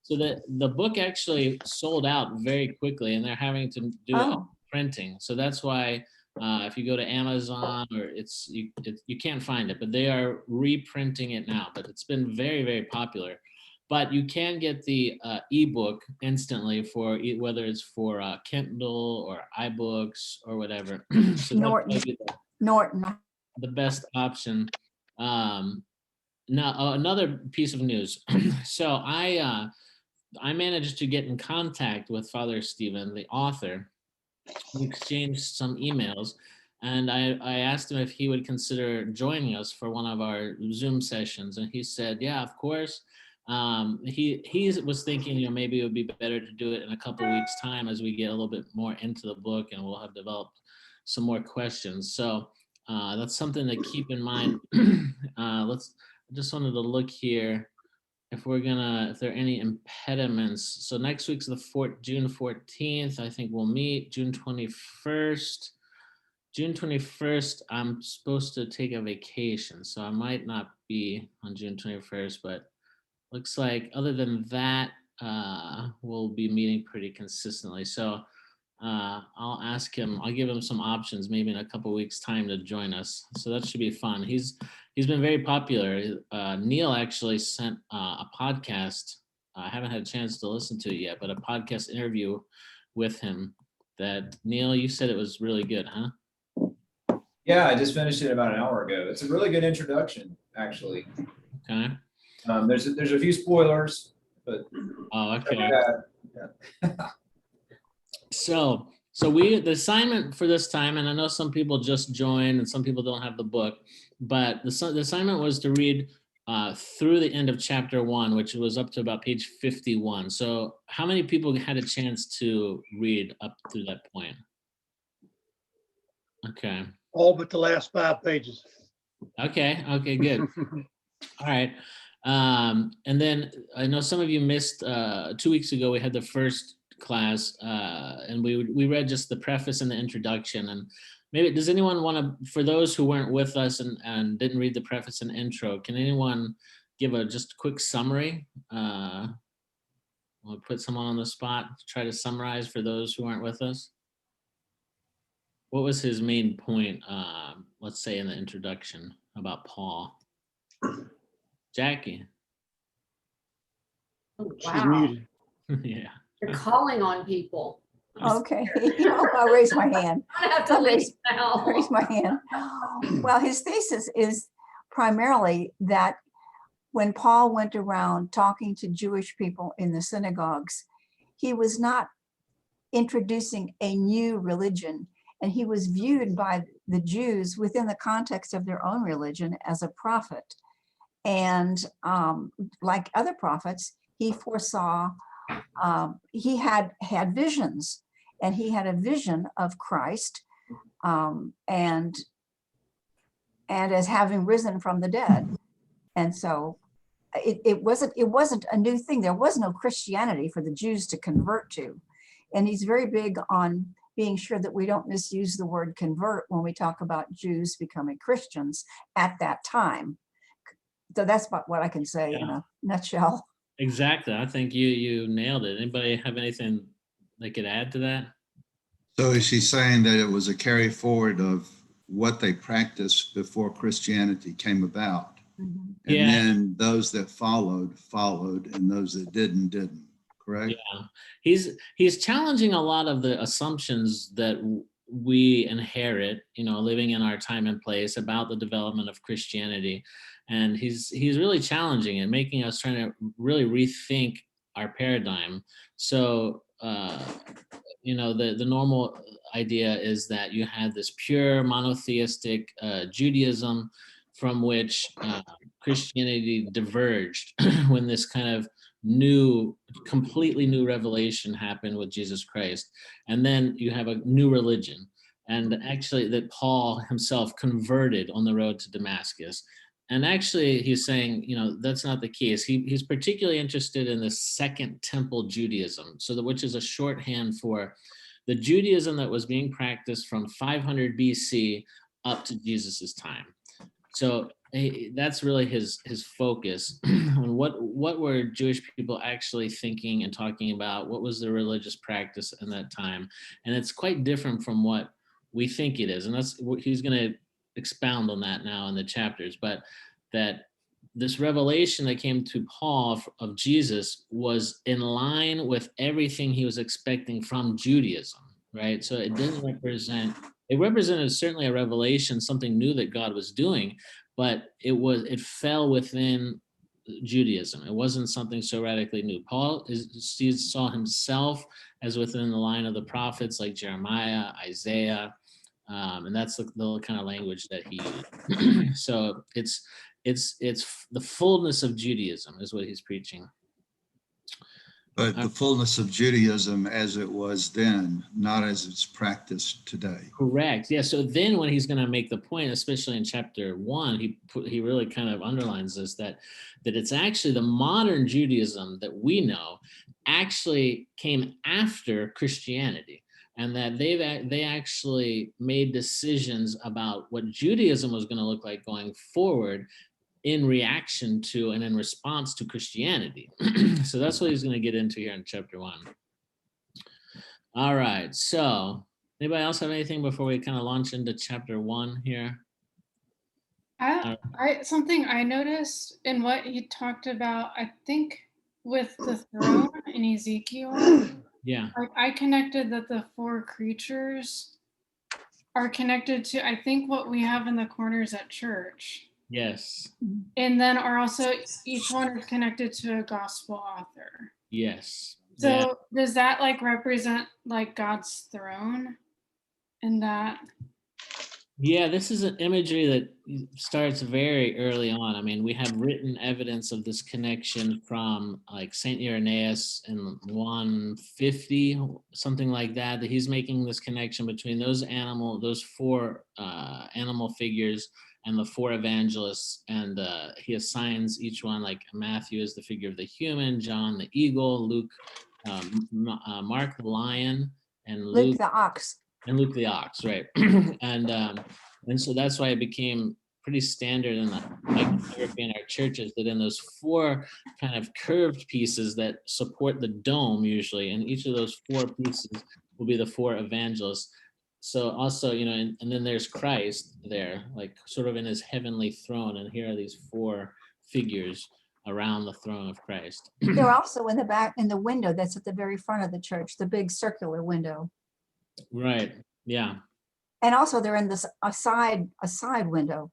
So the book actually sold out very quickly, and they're having to do printing. So that's why if you go to Amazon or you can't find it, but they are reprinting it now. But it's been very, very popular. But you can get the ebook instantly for whether it's for Kindle or iBooks or whatever. So Norton. The best option. Now another piece of news. So I managed to get in contact with Father Stephen, the author. We exchanged some emails, and I asked him if he would consider joining us for one of our Zoom sessions, and he said, yeah, of course. He was thinking, maybe it would be better to do it in a couple of weeks' time as we get a little bit more into the book and we'll have developed some more questions. So that's something to keep in mind. I just wanted to look here if there are any impediments. So next week's June 14th. I think we'll meet June 21st. June 21st, I'm supposed to take a vacation, so I might not be on June 21st, but looks like other than that, we'll be meeting pretty consistently. So I'll give him some options maybe in a couple of weeks' time to join us. So that should be fun. He's been very popular. Neil actually sent a podcast. I haven't had a chance to listen to it yet, but a podcast interview with him that, Neil, you said it was really good, huh? Yeah, I just finished it about an hour ago. It's a really good introduction, actually. Okay. There's a few spoilers, but okay. So the assignment for this time, and I know some people just joined and some people don't have the book, but the assignment was to read through the end of chapter 1, which was up to about page 51. So how many people had a chance to read up through that point? Okay. All but the last 5 pages. Okay, good. All right. And then I know some of you missed 2 weeks ago, we had the first class and we read just the preface and the introduction. And maybe, does anyone want to, for those who weren't with us and didn't read the preface and intro, can anyone give a just quick summary? We'll put someone on the spot to try to summarize for those who aren't with us. What was his main point, let's say in the introduction about Paul? Jackie. Oh, She's wow. muted. Yeah. You're calling on people. Okay, I'll raise my hand. I have to raise my hand. Well, his thesis is primarily that when Paul went around talking to Jewish people in the synagogues, he was not introducing a new religion, and he was viewed by the Jews within the context of their own religion as a prophet. And like other prophets, he foresaw, he had visions, and he had a vision of Christ and as having risen from the dead. And so it wasn't a new thing. There was no Christianity for the Jews to convert to. And he's very big on being sure that we don't misuse the word convert when we talk about Jews becoming Christians at that time. So that's about what I can say in a nutshell. Exactly. I think you nailed it. Anybody have anything they could add to that? So is she saying that it was a carry forward of what they practiced before Christianity came about? Mm-hmm. And then those that followed, and those that didn't, correct? Yeah. He's challenging a lot of the assumptions that we inherit, living in our time and place about the development of Christianity. And he's really challenging it, making us trying to really rethink our paradigm. So, the normal idea is that you had this pure monotheistic Judaism from which Christianity diverged when this kind of completely new revelation happened with Jesus Christ. And then you have a new religion. And actually that Paul himself converted on the road to Damascus. And actually he's saying, that's not the case. He's particularly interested in the Second Temple Judaism, which is a shorthand for the Judaism that was being practiced from 500 BC up to Jesus's time. So that's really his focus. What were Jewish people actually thinking and talking about? What was the religious practice in that time? And it's quite different from what we think it is. And that's what he's going to expound on that now in the chapters. But that this revelation that came to Paul of Jesus was in line with everything he was expecting from Judaism, right? So it didn't represent, it represented certainly a revelation, something new that God was doing, but it fell within Judaism. It wasn't something so radically new. Paul saw himself as within the line of the prophets like Jeremiah, Isaiah, and that's the kind of language that he used. So it's the fullness of Judaism is what he's preaching. But the fullness of Judaism as it was then, not as it's practiced today. Correct. Yeah. So then when he's going to make the point, especially in chapter 1, he really kind of underlines this, that it's actually the modern Judaism that we know actually came after Christianity, and that they actually made decisions about what Judaism was going to look like going forward in reaction to and in response to Christianity. So that's what he's going to get into here in chapter 1. All right. So anybody else have anything before we kind of launch into chapter 1 here? Something I noticed in what he talked about, I think with the throne in Ezekiel, Yeah. I connected that the 4 creatures are connected to, I think, what we have in the corners at church. Yes. And then are also, each one is connected to a gospel author. Yes. So Yeah. does that like represent like God's throne in that? Yeah, this is an imagery that starts very early on. I mean, we have written evidence of this connection from like Saint Irenaeus in 150, something like that, that he's making this connection between those 4 animal figures and the 4 evangelists, and he assigns each one, like Matthew is the figure of the human, John the eagle, Luke, Mark the lion, and Luke the ox. And Luke the ox, right? And so that's why it became pretty standard in the iconography in our churches that in those 4 kind of curved pieces that support the dome usually, and each of those 4 pieces will be the 4 evangelists. So also, and then there's Christ there, like sort of in his heavenly throne, and here are these 4 figures around the throne of Christ. They're also in the back, in the window that's at the very front of the church, the big circular window. Right. Yeah. And also they're in this a side window.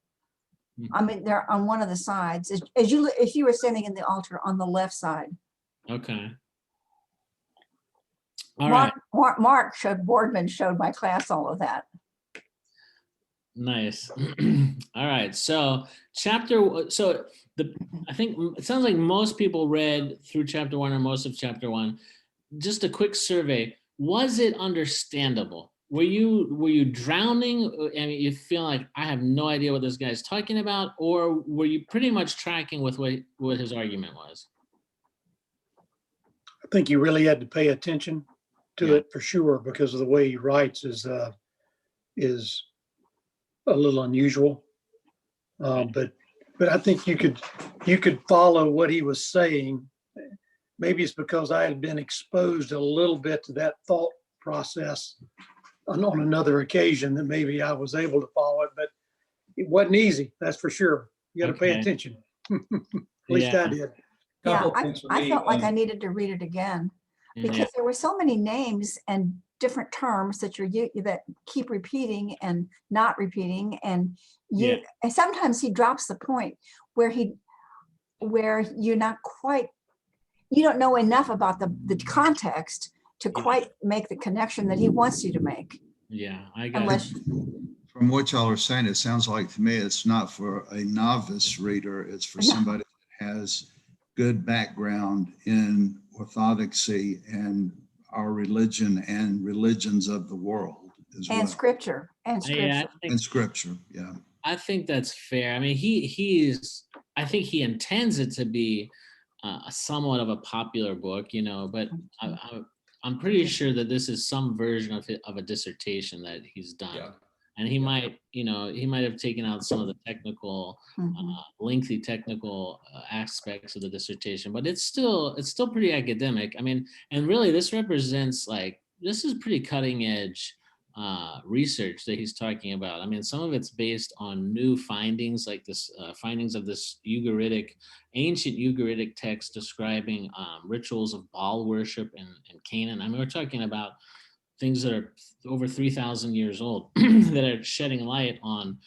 Mhm. I mean, they're on one of the sides. If you were standing in the altar on the left side. Okay. All right. Boardman showed my class all of that. Nice. All right. So I think it sounds like most people read through chapter 1 or most of chapter 1. Just a quick survey. Was it understandable? Were you drowning? I mean, you feel like I have no idea what this guy's talking about, or were you pretty much tracking with what his argument was? I think you really had to pay attention to it for sure, because of the way he writes is a little unusual. But I think you could follow what he was saying. Maybe it's because I had been exposed a little bit to that thought process on another occasion that maybe I was able to follow it, but it wasn't easy. That's for sure. You got to pay attention. At least I did. Yeah, Couple things for I me. felt like I needed to read it again because there were so many names and different terms that that keep repeating and not repeating, and and sometimes he drops the point where you're not quite, you don't know enough about the context to quite make the connection that he wants you to make. Yeah, I got Unless From what y'all are saying, it sounds like to me it's not for a novice reader, it's for somebody that has good background in orthodoxy and our religion and religions of the world as well. And scripture. And scripture, yeah. I think that's fair. I mean, I think he intends it to be somewhat of a popular book, but I'm pretty sure that this is some version of a dissertation that he's done. Yeah. and he might, he might have taken out some of the technical, lengthy technical aspects of the dissertation, but it's still pretty academic. I mean, and really this represents this is pretty cutting edge research that he's talking about. I mean, some of it's based on new findings, like this findings of this ancient Ugaritic text describing rituals of Baal worship in Canaan. I mean, we're talking about things that are over 3,000 years old that are shedding light on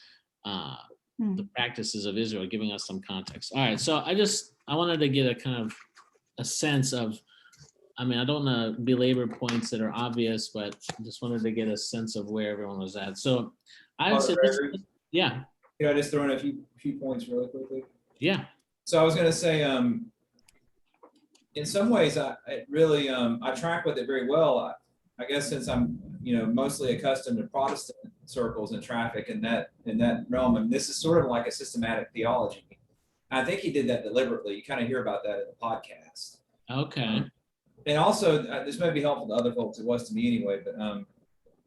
the practices of Israel, giving us some context. All right, so I wanted to get a kind of a sense of, I mean, I don't want to belabor points that are obvious, but I just wanted to get a sense of where everyone was at. So I would say, yeah. Can I just throw in a few points really quickly? Yeah. So I was going to say, in some ways, I track with it very well. I guess since I'm, mostly accustomed to Protestant circles and traffic in that realm, and this is sort of like a systematic theology. I think he did that deliberately. You kind of hear about that in the podcast. Okay. And also, this may be helpful to other folks. It was to me anyway, but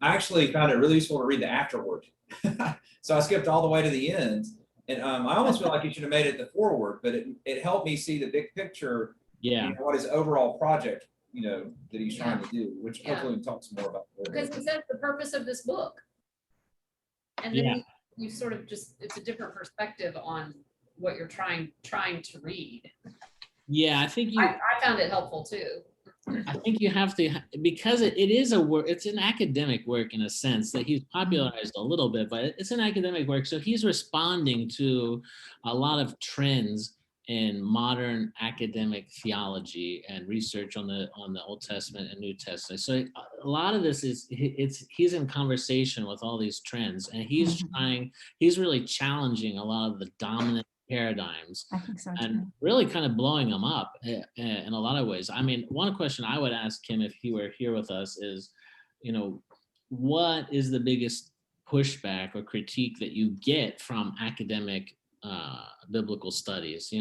I actually found it really useful to read the afterword. So I skipped all the way to the end. And I almost feel like you should have made it the forward, but it helped me see the big picture, what his overall project, that he's trying to do, which hopefully we talk some more about. Because he says the purpose of this book. And then you sort of it's a different perspective on what you're trying to read. Yeah, I think I found it helpful too. I think you have to, because it is a work, it's an academic work in a sense that he's popularized a little bit, but it's an academic work. So he's responding to a lot of trends in modern academic theology and research on the Old Testament and New Testament. So a lot of this he's in conversation with all these trends, and he's really challenging a lot of the dominant paradigms. I think so too. And really kind of blowing them up in a lot of ways. I mean, one question I would ask him if he were here with us is, what is the biggest pushback or critique that you get from academic biblical studies?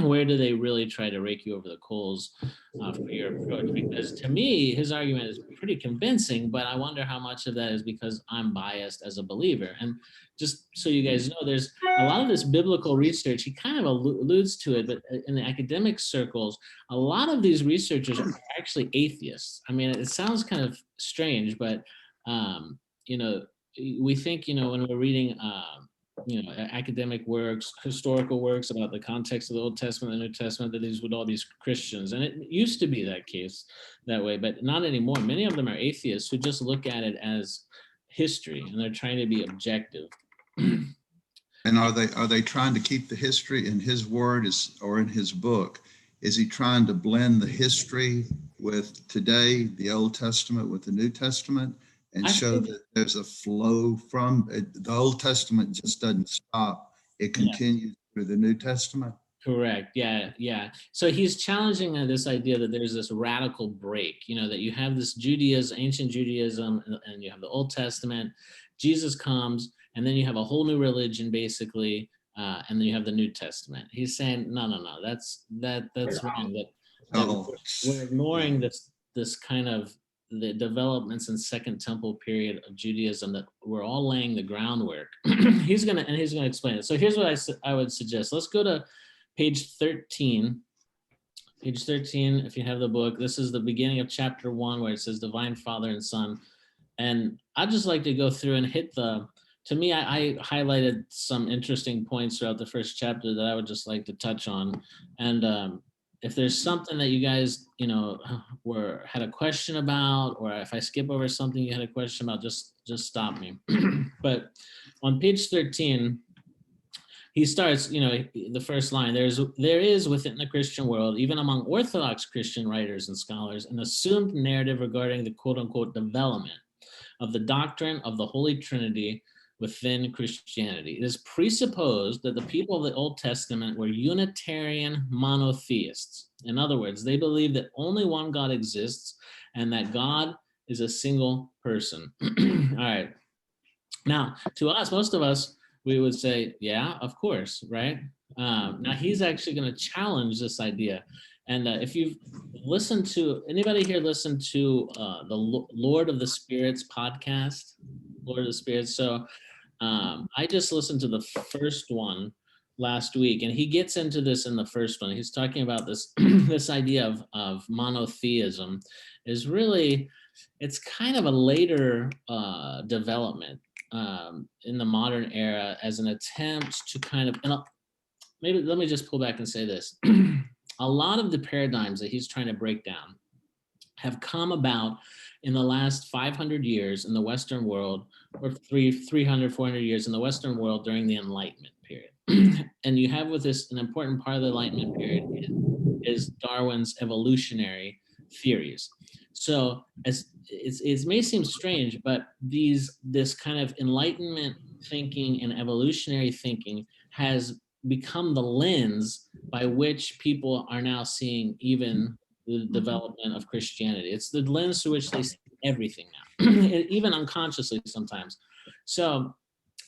Where do they really try to rake you over the coals for your approach? Because to me, his argument is pretty convincing, but I wonder how much of that is because I'm biased as a believer. And just so you guys know, there's a lot of this biblical research, he kind of alludes to it, but in the academic circles, a lot of these researchers are actually atheists. I mean, it sounds kind of strange, but we think, when we're reading academic works, historical works about the context of the Old Testament and the New Testament, that is with all these Christians. And it used to be that way, but not anymore. Many of them are atheists who just look at it as history, and they're trying to be objective. And are they trying to keep the history in his word or in his book? Is he trying to blend the history with today, the Old Testament with the New Testament, and show that there's a flow from the Old Testament just doesn't stop. It continues through the New Testament. Correct. Yeah. So he's challenging this idea that there's this radical break, that you have this ancient Judaism, and you have the Old Testament, Jesus comes, and then you have a whole new religion, basically, and then you have the New Testament. He's saying, no, that's wrong. That we're ignoring this kind of the developments in Second Temple period of Judaism, that we're all laying the groundwork. He's gonna explain it. So here's what I would suggest. Let's go to page 13. Page 13, if you have the book, this is the beginning of chapter 1, where it says Divine Father and Son. And I'd just like to go through and to me, I highlighted some interesting points throughout the first chapter that I would just like to touch on. And if there's something that you guys, had a question about, or if I skip over something you had a question about, just stop me. But on page 13, he starts, the first line, there is within the Christian world, even among Orthodox Christian writers and scholars, an assumed narrative regarding the quote unquote development of the doctrine of the Holy Trinity within Christianity. It is presupposed that the people of the Old Testament were Unitarian monotheists. In other words, they believe that only one God exists and that God is a single person. All right. Now, to us, most of us, we would say, yeah, of course, right? Now, he's actually going to challenge this idea. And if you've listened to, anybody here listen to the Lord of the Spirits podcast? Lord of the Spirits. So I just listened to the first one last week, and he gets into this in the first one. He's talking about this this idea of monotheism is really, it's kind of a later development in the modern era as an attempt to kind of, and maybe let me just pull back and say this. A lot of the paradigms that he's trying to break down have come about in the last 500 years in the Western world, or 300, 400 years in the Western world during the Enlightenment period. And you have with this, an important part of the Enlightenment period is Darwin's evolutionary theories. So it may seem strange, but this kind of Enlightenment thinking and evolutionary thinking has become the lens by which people are now seeing even the development of Christianity. It's the lens through which they see everything now, even unconsciously sometimes. So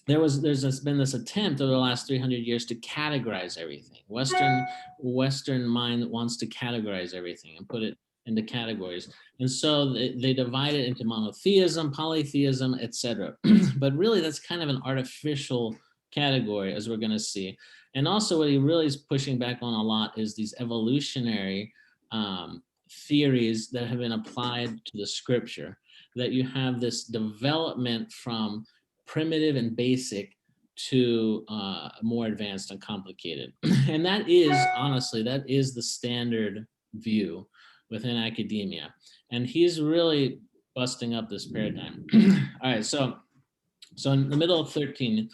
there's been this attempt over the last 300 years to categorize everything. Western mind wants to categorize everything and put it into categories. And so they divide it into monotheism, polytheism, etc. But really that's kind of an artificial category, as we're going to see. And also what he really is pushing back on a lot is these evolutionary theories that have been applied to the scripture, that you have this development from primitive and basic to more advanced and complicated. And that is, honestly, that is the standard view within academia. And he's really busting up this paradigm. All right, so in the middle of 13,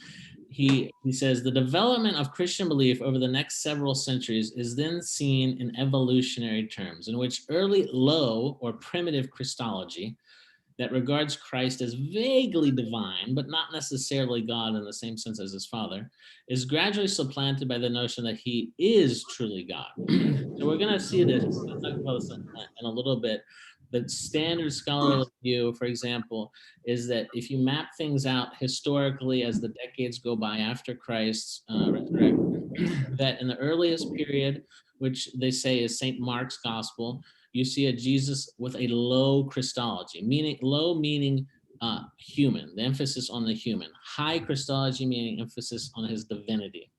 he says the development of Christian belief over the next several centuries is then seen in evolutionary terms, in which early low or primitive Christology that regards Christ as vaguely divine, but not necessarily God in the same sense as his Father, is gradually supplanted by the notion that he is truly God. So we're going to see this, we'll talk about this in a little bit. The standard scholarly view, for example, is that if you map things out historically as the decades go by after Christ's resurrection, that in the earliest period, which they say is St. Mark's Gospel, you see a Jesus with a low Christology, meaning low meaning human, the emphasis on the human, high Christology meaning emphasis on his divinity.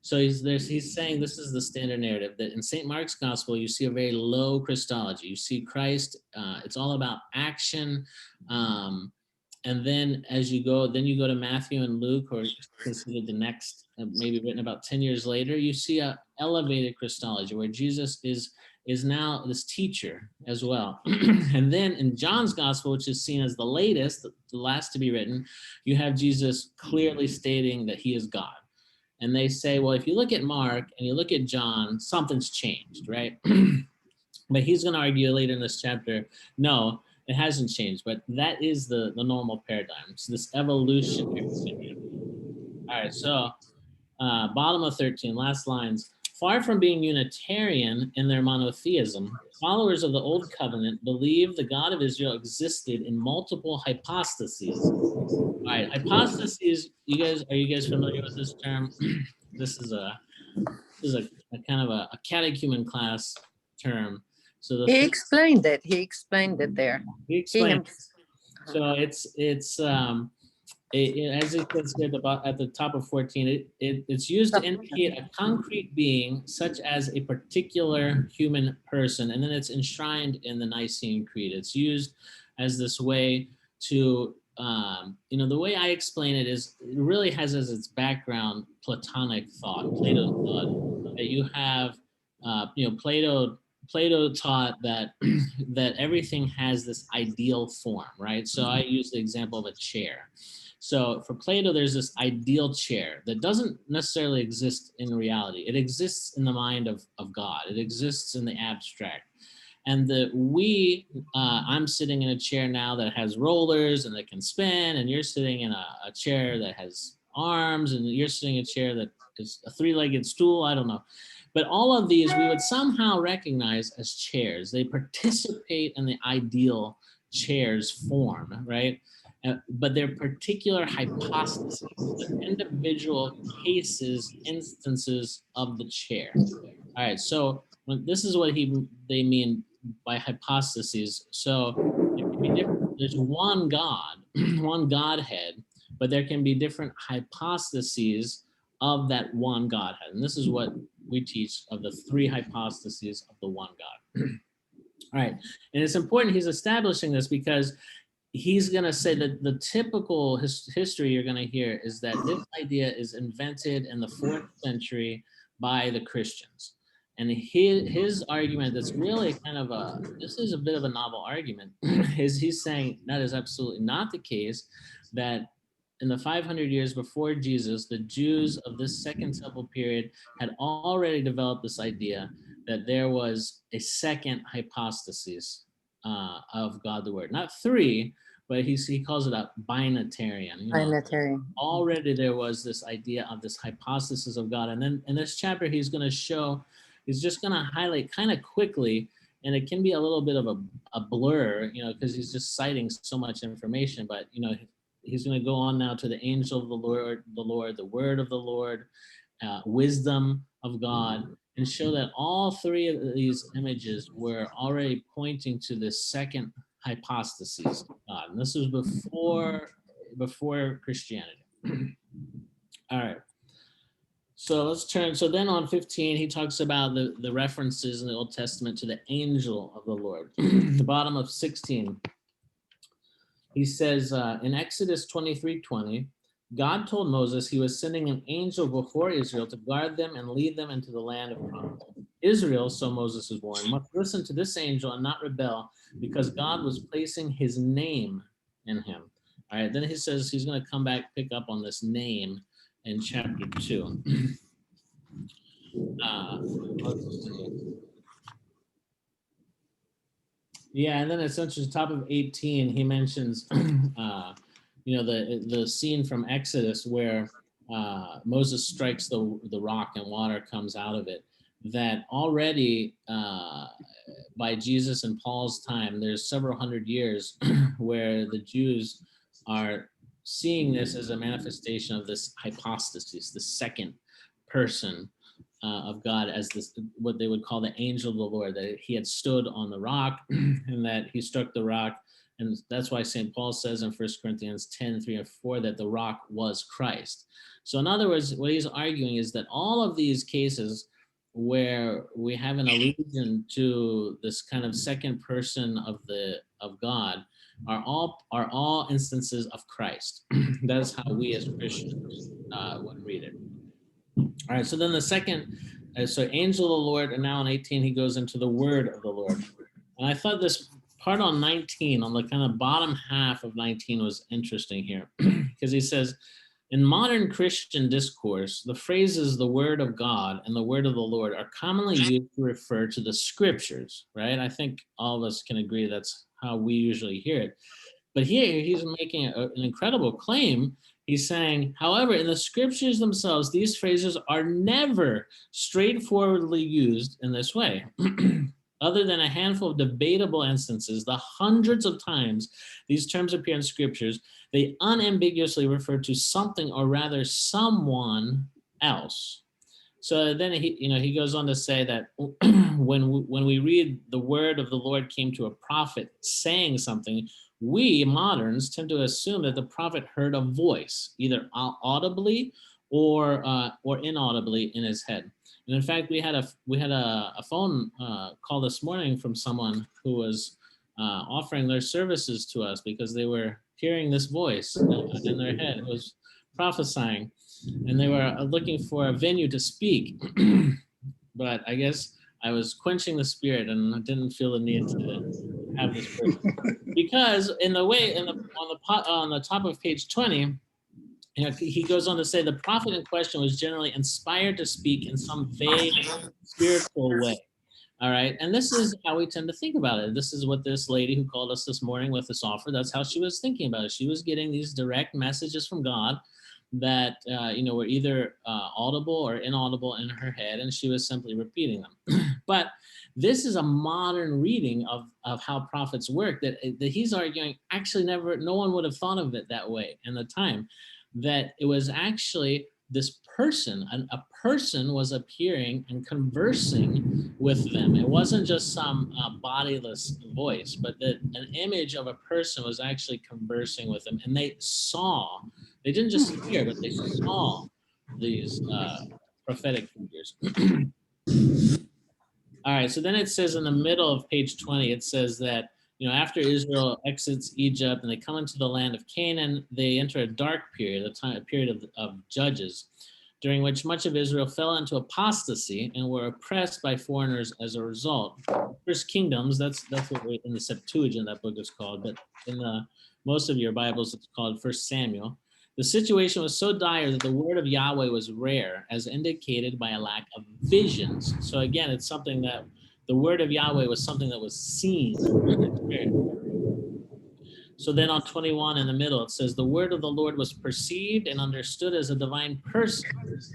So he's saying this is the standard narrative, that in St. Mark's Gospel, you see a very low Christology. You see Christ, it's all about action. And then as you go to Matthew and Luke, or considered the next, maybe written about 10 years later, you see a elevated Christology where Jesus is now this teacher as well. And then in John's Gospel, which is seen as the latest, the last to be written, you have Jesus clearly stating that he is God. And they say, well, if you look at Mark and you look at John, something's changed, right? But he's going to argue later in this chapter, no, it hasn't changed. But that is the normal paradigm. So this evolutionary. All right, so bottom of 13, last lines. Far from being Unitarian in their monotheism, followers of the Old Covenant believe the God of Israel existed in multiple hypostases. All right, hypostases. Are you guys familiar with this term? This is a kind of a catechumen class term. So he explained it. He explained it there. He explained. So it's as it says here at the top of 14, it's used to indicate a concrete being, such as a particular human person, and then it's enshrined in the Nicene Creed. It's used as this way to, the way I explain it is, it really has as its background Platonic thought, Plato's thought, that you have, Plato taught that that everything has this ideal form, right? So I use the example of a chair. So for Plato, there's this ideal chair that doesn't necessarily exist in reality. It exists in the mind of God. It exists in the abstract. And I'm sitting in a chair now that has rollers and that can spin, and you're sitting in a chair that has arms, and you're sitting in a chair that is a three-legged stool, I don't know. But all of these we would somehow recognize as chairs. They participate in the ideal chair's form, right? But they're particular hypostases, individual cases, instances of the chair. All right, so this is what they mean by hypostases. So it can be different. there's one God, one Godhead, but there can be different hypostases of that one Godhead. And this is what we teach of the three hypostases of the one God. All right. And it's important he's establishing this because he's going to say that the typical history you're going to hear is that this idea is invented in the 4th century by the Christians. And his argument that's really kind of this is a bit of a novel argument, is he's saying that is absolutely not the case, that in the 500 years before Jesus, the Jews of this Second Temple period had already developed this idea that there was a second hypostasis of God the Word. Not three, but he calls it a binitarian. You know, Unitarian. already there was this idea of this hypostasis of God. And then in this chapter, he's going to show, he's just going to highlight kind of quickly, and it can be a little bit of a blur, you know, because he's just citing so much information, but, you know, he's going to go on now to the angel of the Lord, the word of the Lord, wisdom of God, and show that all three of these images were already pointing to this second hypostasis of God. And this was before Christianity. All right. So let's turn. So then on 15, he talks about the references in the Old Testament to the angel of the Lord. The bottom of 16. He says in Exodus 23:20, God told Moses he was sending an angel before Israel to guard them and lead them into the land of promise. Israel, so Moses is warned, must listen to this angel and not rebel, because God was placing his name in him. All right, then he says he's going to come back, pick up on this name in chapter 2. Let's see. Yeah, and then essentially top of 18, he mentions, you know, the scene from Exodus where Moses strikes the rock and water comes out of it. That already by Jesus and Paul's time, there's several hundred years where the Jews are seeing this as a manifestation of this hypostasis, the second person of God, as this, what they would call the angel of the Lord, that he had stood on the rock and that he struck the rock. And that's why St. Paul says in 1 Corinthians 10:3-4 that the rock was Christ. So in other words, what he's arguing is that all of these cases where we have an allusion to this kind of second person of God are all instances of Christ. That's how we as Christians would read it. All right, so then the second, so angel of the Lord, and now in 18, he goes into the word of the Lord. And I thought this part on 19, on the kind of bottom half of 19 was interesting here, because he says, in modern Christian discourse, the phrases the word of God and the word of the Lord are commonly used to refer to the scriptures, right? I think all of us can agree that's how we usually hear it. But here he's making an incredible claim. He's saying, however, in the scriptures themselves, these phrases are never straightforwardly used in this way. Other than a handful of debatable instances, the hundreds of times these terms appear in scriptures, they unambiguously refer to something, or rather someone else. So then he goes on to say that when we read the word of the Lord came to a prophet saying something, we moderns tend to assume that the prophet heard a voice, either audibly or inaudibly in his head. And in fact, we had a phone call this morning from someone who was offering their services to us because they were hearing this voice in their head. It was prophesying, and they were looking for a venue to speak. But I guess I was quenching the spirit, and I didn't feel the need to have this person. Because on the top of page 20. He goes on to say the prophet in question was generally inspired to speak in some vague spiritual way. All right. And this is how we tend to think about it. This is what this lady who called us this morning with this offer, that's how she was thinking about it. She was getting these direct messages from God that, were either audible or inaudible in her head, and she was simply repeating them. But this is a modern reading of how prophets work that he's arguing actually no one would have thought of it that way in the time. That it was actually this person, a person was appearing and conversing with them. It wasn't just some bodiless voice, but that an image of a person was actually conversing with them. And they didn't just hear, but they saw these prophetic figures. All right, so then it says in the middle of page 20, it says that, after Israel exits Egypt and they come into the land of Canaan, they enter a dark period, a period of judges, during which much of Israel fell into apostasy and were oppressed by foreigners as a result. First Kingdoms, that's what in the Septuagint that book is called, but in most of your Bibles it's called First Samuel. The situation was so dire that the word of Yahweh was rare, as indicated by a lack of visions. So again, it's something that the word of Yahweh was something that was seen in the spirit. So then on 21 in the middle, it says, the word of the Lord was perceived and understood as a divine person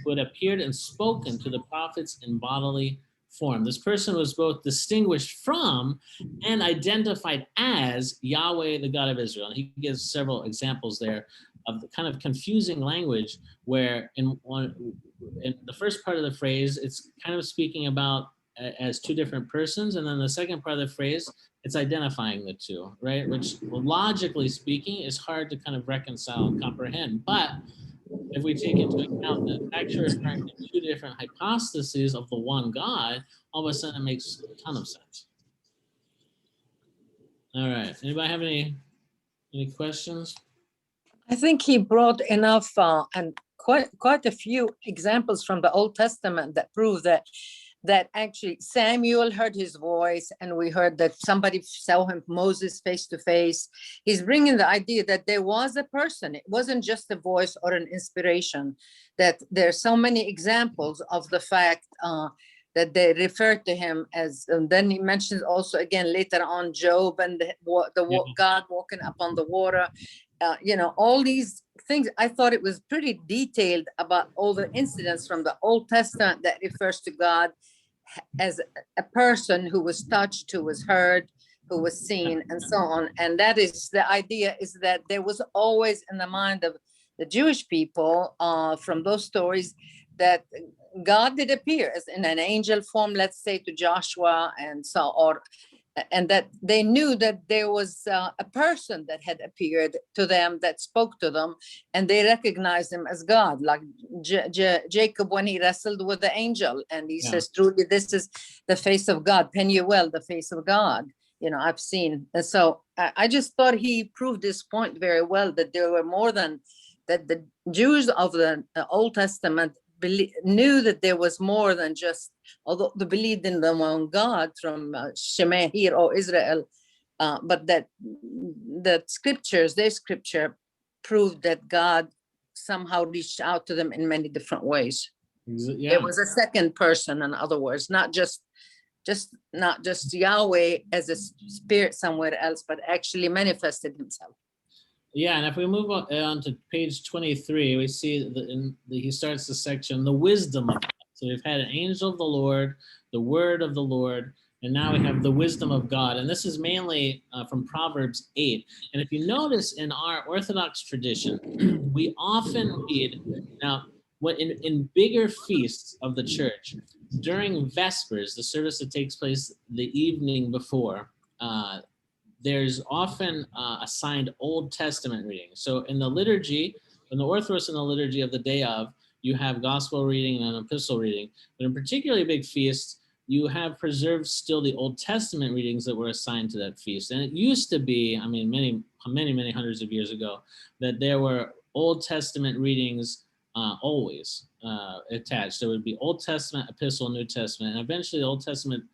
who had appeared and spoken to the prophets in bodily form. This person was both distinguished from and identified as Yahweh, the God of Israel. And he gives several examples there of the kind of confusing language where in the first part of the phrase, it's kind of speaking about as two different persons. And then the second part of the phrase, it's identifying the two, right? Which logically speaking is hard to kind of reconcile and comprehend. But if we take into account that actually referring to two different hypostases of the one God, all of a sudden it makes a ton of sense. All right, anybody have any questions? I think he brought enough and quite a few examples from the Old Testament that prove that actually Samuel heard his voice, and we heard that somebody saw him, Moses, face to face. He's bringing the idea that there was a person. It wasn't just a voice or an inspiration, that there's so many examples of the fact that they referred to him as, and then he mentions also again later on Job and God walking upon the water. All these things. I thought it was pretty detailed about all the incidents from the Old Testament that refers to God as a person who was touched, who was heard, who was seen, and so on. And that is the idea, is that there was always in the mind of the Jewish people from those stories that God did appear as in an angel form, let's say, to Joshua, and that they knew that there was a person that had appeared to them, that spoke to them, and they recognized him as God, like Jacob when he wrestled with the angel, and he says, truly, this is the face of God. Penuel, the face of God, I've seen. And so I just thought he proved this point very well, that there were more than that. The Jews of the Old Testament knew that there was more than just, although they believed in the one God from Shema, Hear, O Israel, but that their scripture proved that God somehow reached out to them in many different ways. Yeah. There was a second person, in other words, not just Yahweh as a spirit somewhere else, but actually manifested himself. Yeah, and if we move on to page 23, we see that he starts the section, the wisdom of God. So we've had an angel of the Lord, the word of the Lord, and now we have the wisdom of God. And this is mainly from Proverbs 8. And if you notice in our Orthodox tradition, we often read, now, in bigger feasts of the church, during Vespers, the service that takes place the evening before, there's often assigned Old Testament reading. So in the liturgy, in the Orthodox, in the liturgy of the day of, you have gospel reading and an epistle reading. But in particularly big feasts, you have preserved still the Old Testament readings that were assigned to that feast. And it used to be, many hundreds of years ago, that there were Old Testament readings always attached. There would be Old Testament, epistle, New Testament, and eventually the Old Testament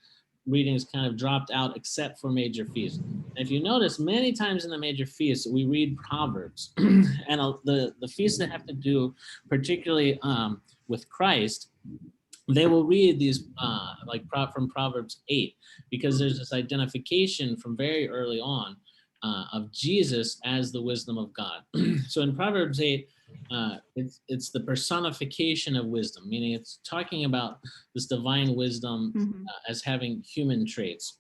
readings kind of dropped out except for major feasts. And if you notice, many times in the major feasts, we read Proverbs. And the feasts that have to do particularly with Christ, they will read these from Proverbs 8, because there's this identification from very early on of Jesus as the wisdom of God. So in Proverbs 8, it's the personification of wisdom, meaning it's talking about this divine wisdom as having human traits.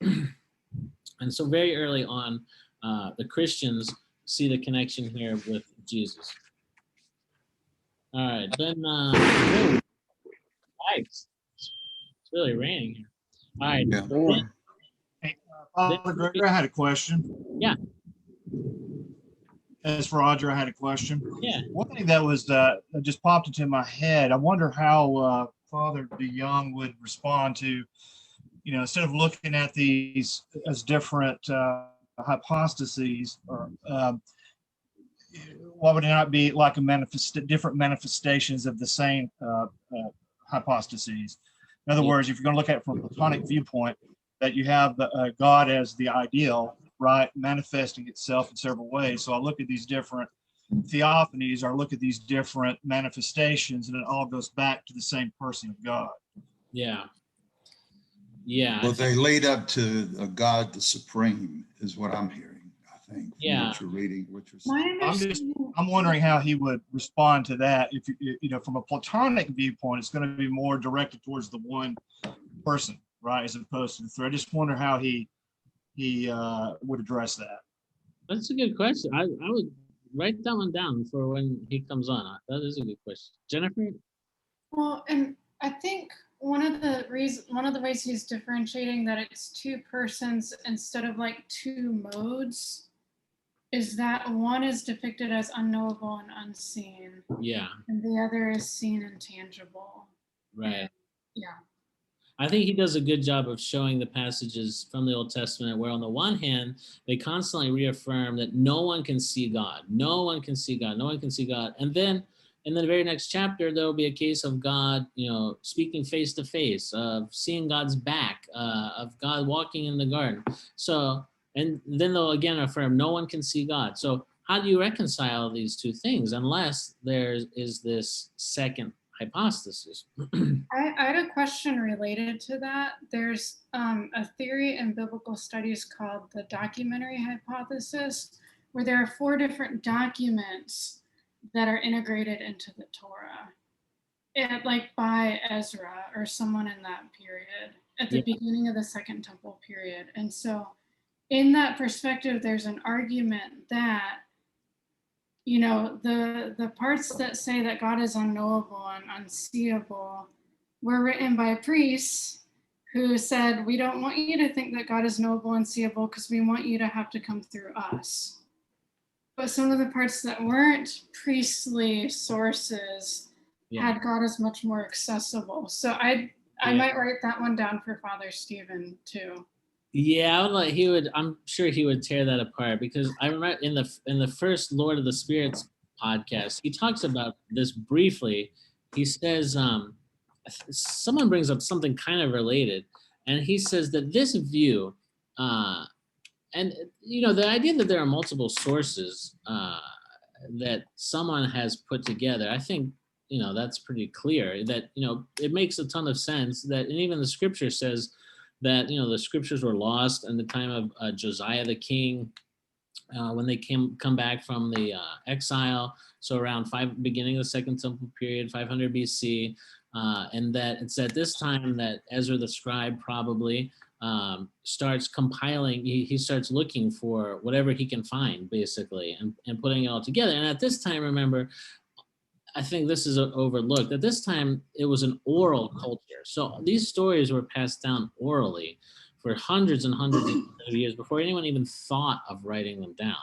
And so very early on, the Christians see the connection here with Jesus. All right, then, whoa, yikes. It's really raining here. All right. Yeah. Boy. Hey, Father Gregory, I had a question. Yeah. As Roger, I had a question. Yeah. One thing that was that just popped into my head. I wonder how Father DeYoung would respond to, instead of looking at these as different hypostases, or what would it not be like different manifestations of the same hypostases? In other words, if you're going to look at it from a Platonic viewpoint, that you have God as the ideal, right, manifesting itself in several ways. So I look at these different theophanies, or look at these different manifestations, and it all goes back to the same person of God. Yeah. Yeah. Well, they lead up to a God the Supreme, is what I'm hearing, I think. From Yeah. What you're reading, what you're My saying. I'm wondering how he would respond to that. If from a Platonic viewpoint, it's going to be more directed towards the one person, right, as opposed to the three. I just wonder how he would address that. That's a good question. I would write that one down for when he comes on. That is a good question. Jennifer? Well, and I think one of the ways he's differentiating that it's two persons instead of like two modes is that one is depicted as unknowable and unseen, Yeah. and the other is seen and tangible. Right. Yeah. I think he does a good job of showing the passages from the Old Testament where on the one hand, they constantly reaffirm that no one can see God. No one can see God. No one can see God. And then in the very next chapter, there will be a case of God, speaking face to face, of seeing God's back, of God walking in the garden. So, and then they'll again affirm no one can see God. So how do you reconcile these two things unless there is this second hypostasis? I had a question related to that. There's a theory in biblical studies called the documentary hypothesis, where there are 4 different documents that are integrated into the Torah, like by Ezra or someone in that period at the beginning of the Second Temple period. And so in that perspective, there's an argument that the parts that say that God is unknowable and unseeable were written by priests who said, we don't want you to think that God is knowable and seeable because we want you to have to come through us. But some of the parts that weren't priestly sources had God as much more accessible. So I might write that one down for Father Stephen too. Yeah, I'm sure he would tear that apart, because I remember in the first Lord of the Spirits podcast, he talks about this briefly. He says, someone brings up something kind of related, and he says that this view, and the idea that there are multiple sources that someone has put together, I think that's pretty clear. That it makes a ton of sense that, and even the scripture says that the scriptures were lost in the time of Josiah the king, when they come back from the exile. So around beginning of the Second Temple period, 500 BC, and that it's at this time that Ezra the scribe probably starts compiling. He starts looking for whatever he can find, basically, and putting it all together. And at this time, remember, I think this is overlooked. At this time, it was an oral culture. So these stories were passed down orally for hundreds and hundreds of years before anyone even thought of writing them down.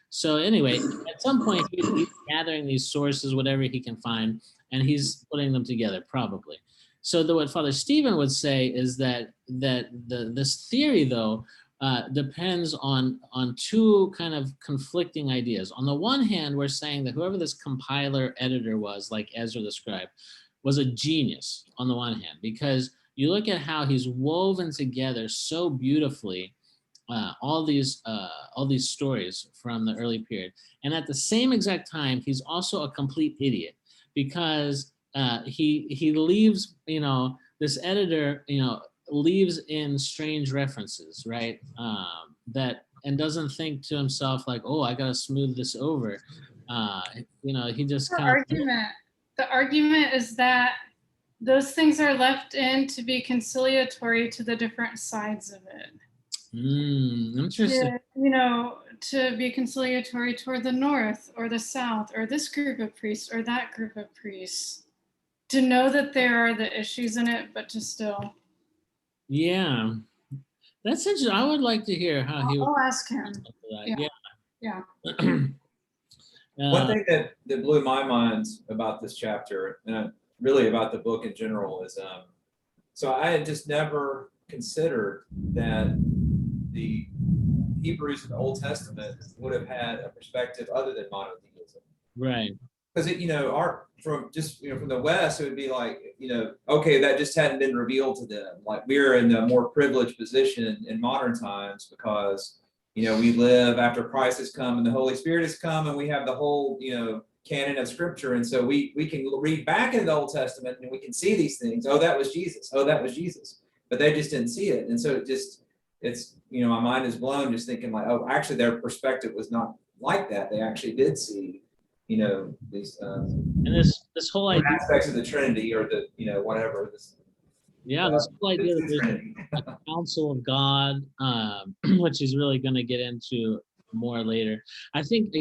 So anyway, at some point, he's gathering these sources, whatever he can find, and he's putting them together, probably. So what Father Stephen would say is that this theory, though, depends on two kind of conflicting ideas. On the one hand, we're saying that whoever this compiler editor was, like Ezra the scribe, was a genius on the one hand, because you look at how he's woven together so beautifully all these stories from the early period, and at the same exact time, he's also a complete idiot, because he leaves, this editor, leaves in strange references, right? And doesn't think to himself like, oh, I gotta smooth this over. He just kind of. The argument is that those things are left in to be conciliatory to the different sides of it. Interesting. to be conciliatory toward the north or the south or this group of priests or that group of priests. To know that there are the issues in it, but to still. Yeah, that's interesting. I would like to hear how he would. I'll ask him. Yeah. Yeah. One thing that blew my mind about this chapter, and really about the book in general, is so I had just never considered that the Hebrews in the Old Testament would have had a perspective other than monotheism. Right. Because from the West, it would be like, okay, that just hadn't been revealed to them. Like, we're in a more privileged position in modern times because, we live after Christ has come and the Holy Spirit has come, and we have the whole, canon of Scripture. And so we can read back in the Old Testament and we can see these things. Oh, that was Jesus. Oh, that was Jesus. But they just didn't see it. And so it's, my mind is blown just thinking like, oh, actually their perspective was not like that. They actually did see, these and this whole idea aspects of the Trinity, or the whatever. This whole idea that there's a council of God, which he's really going to get into more later. I think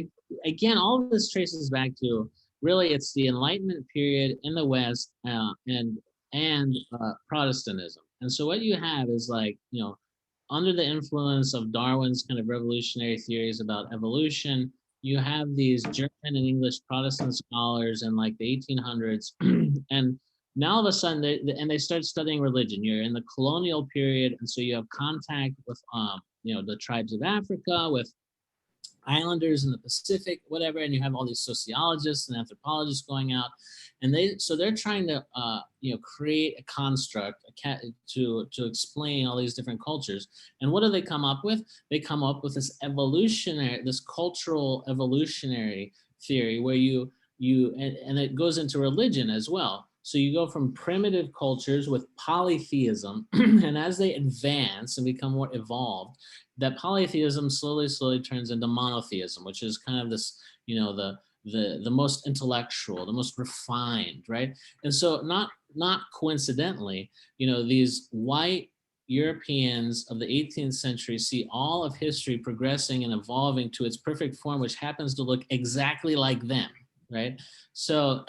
again, all of this traces back to really it's the Enlightenment period in the West and Protestantism. And so what you have is like, under the influence of Darwin's kind of revolutionary theories about evolution, you have these German and English Protestant scholars in like the 1800s, and now all of a sudden they start studying religion. You're in the colonial period, and so you have contact with the tribes of Africa, with islanders in the Pacific, whatever, and you have all these sociologists and anthropologists going out, and they're trying to create a construct to explain all these different cultures. And what do they come up with? They come up with this cultural evolutionary theory where you and it goes into religion as well. So you go from primitive cultures with polytheism, and as they advance and become more evolved, that polytheism slowly turns into monotheism, which is kind of this, the most intellectual, the most refined, right? And so not coincidentally, these white Europeans of the 18th century see all of history progressing and evolving to its perfect form, which happens to look exactly like them, right? So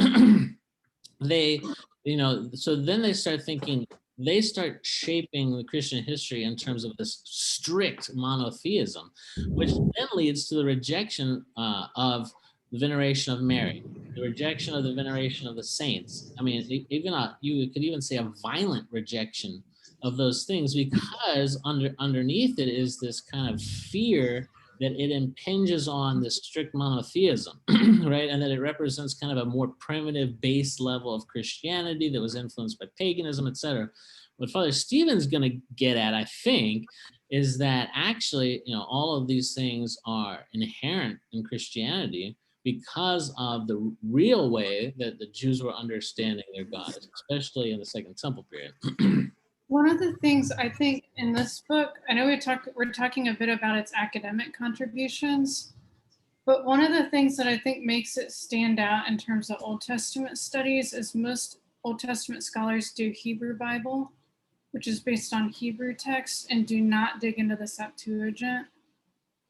so then they start thinking, they start shaping the Christian history in terms of this strict monotheism, which then leads to the rejection of the veneration of Mary, the rejection of the veneration of the saints. I mean, you could even say a violent rejection of those things, because underneath it is this kind of fear that it impinges on this strict monotheism, right? And that it represents kind of a more primitive base level of Christianity that was influenced by paganism, etc. What Father Stephen's going to get at, I think, is that actually, all of these things are inherent in Christianity because of the real way that the Jews were understanding their God, especially in the Second Temple period. One of the things I think in this book, I know we're talking a bit about its academic contributions, but one of the things that I think makes it stand out in terms of Old Testament studies is most Old Testament scholars do Hebrew Bible, which is based on Hebrew texts, and do not dig into the Septuagint.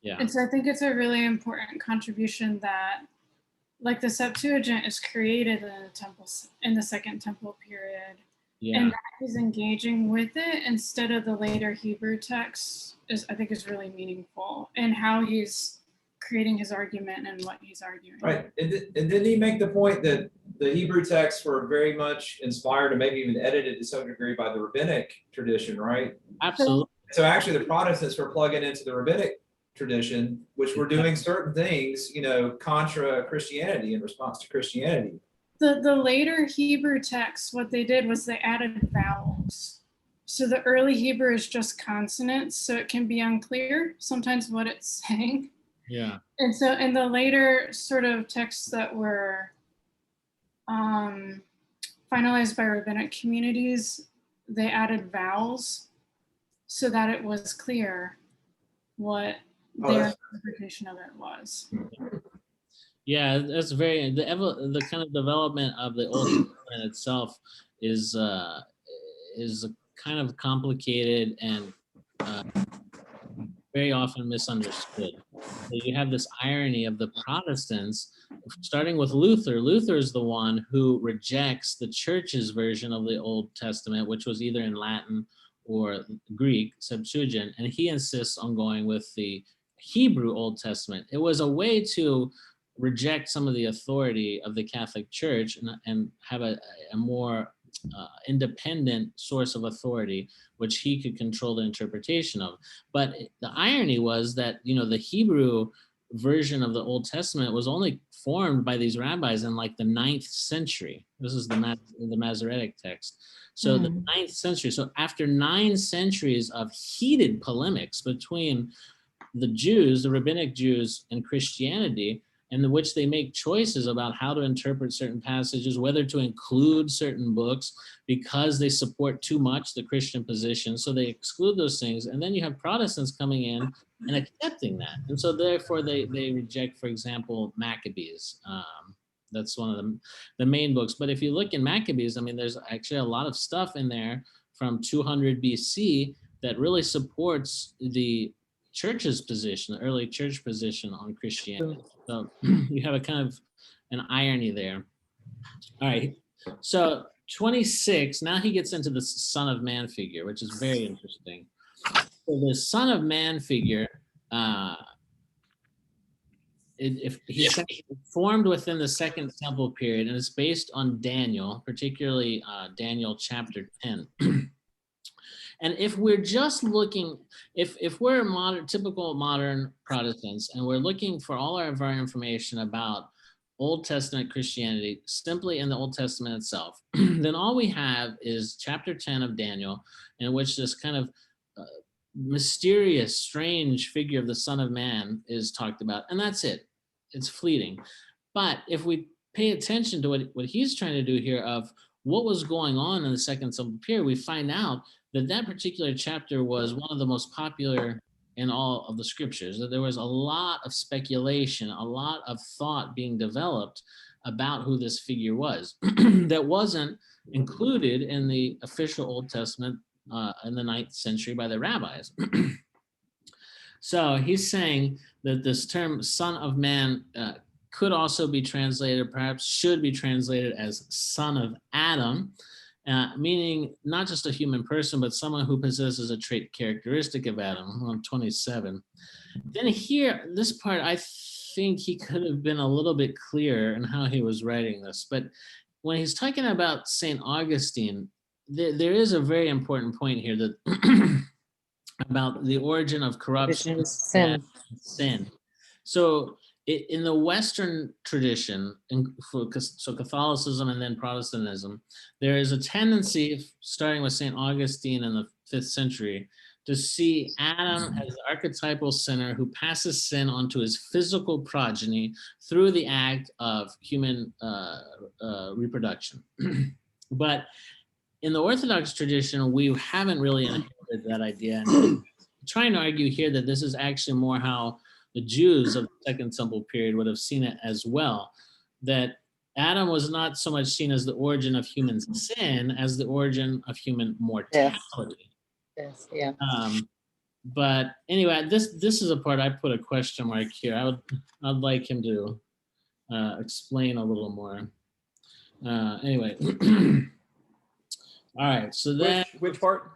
Yeah. And so I think it's a really important contribution that, like, the Septuagint is created in the Second Temple period. Yeah. And that he's engaging with it instead of the later Hebrew texts I think is really meaningful, and how he's creating his argument and what he's arguing. Right. And didn't he make the point that the Hebrew texts were very much inspired and maybe even edited to some degree by the Rabbinic tradition, right? Absolutely. So actually the Protestants were plugging into the Rabbinic tradition, which were doing certain things, contra Christianity, in response to Christianity. The later Hebrew texts, what they did was they added vowels. So the early Hebrew is just consonants, so it can be unclear sometimes what it's saying. Yeah. And so in the later sort of texts that were finalized by rabbinic communities, they added vowels so that it was clear what their interpretation of it was. Yeah, that's the kind of development of the Old Testament itself is kind of complicated and very often misunderstood. you have this irony of the Protestants, starting with Luther. Luther is the one who rejects the church's version of the Old Testament, which was either in Latin or Greek, Septuagint, and he insists on going with the Hebrew Old Testament. It was a way to reject some of the authority of the Catholic Church and have a more independent source of authority, which he could control the interpretation of. But the irony was that, the Hebrew version of the Old Testament was only formed by these rabbis in like the 9th century. This is the Masoretic text. So the 9th century. So after 9 centuries of heated polemics between the Jews, the rabbinic Jews, and Christianity, in which they make choices about how to interpret certain passages, whether to include certain books because they support too much the Christian position. So they exclude those things. And then you have Protestants coming in and accepting that. And so therefore they reject, for example, Maccabees. That's one of the main books. But if you look in Maccabees, I mean, there's actually a lot of stuff in there from 200 BC that really supports the church's position, the early church position on Christianity. So you have a kind of an irony there. All right. So 26, now he gets into the Son of Man figure, which is very interesting. So the Son of Man figure, if he's formed within the Second Temple period, and it's based on Daniel, particularly Daniel chapter 10. And if we're just looking, if we're typical modern Protestants, and we're looking for all of our information about Old Testament Christianity simply in the Old Testament itself, then all we have is chapter 10 of Daniel, in which this kind of mysterious, strange figure of the Son of Man is talked about, and that's it. It's fleeting. But if we pay attention to what he's trying to do here of what was going on in the Second Temple period, we find out that particular chapter was one of the most popular in all of the scriptures, that there was a lot of speculation, a lot of thought being developed about who this figure was that wasn't included in the official Old Testament in the 9th century by the rabbis. So he's saying that this term Son of Man could also be translated, perhaps should be translated as Son of Adam, meaning not just a human person, but someone who possesses a trait characteristic of Adam, on 27. Then here, this part, I think he could have been a little bit clearer in how he was writing this. But when he's talking about St. Augustine, there is a very important point here that about the origin of corruption and sin. So in the Western tradition, so Catholicism and then Protestantism, there is a tendency, starting with St. Augustine in the 5th century, to see Adam as the archetypal sinner who passes sin onto his physical progeny through the act of human reproduction. But in the Orthodox tradition, we haven't really inherited that idea. And I'm trying to argue here that this is actually more how the Jews of the Second Temple period would have seen it as well, that Adam was not so much seen as the origin of human sin as the origin of human mortality. Yes, yeah. But anyway, this is a part I put a question mark here. I'd like him to explain a little more. Anyway, all right. So then, which part?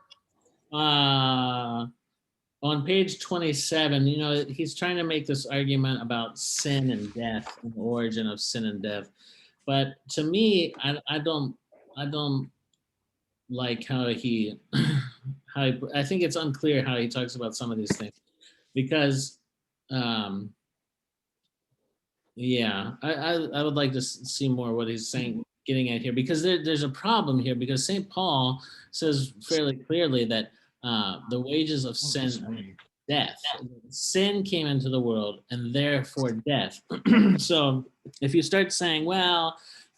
On page 27, he's trying to make this argument about sin and death and the origin of sin and death. But to me, I don't like how he I think it's unclear how he talks about some of these things, because yeah, I would like to see more what he's saying, getting at here, because there's a problem here, because St. Paul says fairly clearly that the wages of sin are death. Sin came into the world and therefore death. So if you start saying, well,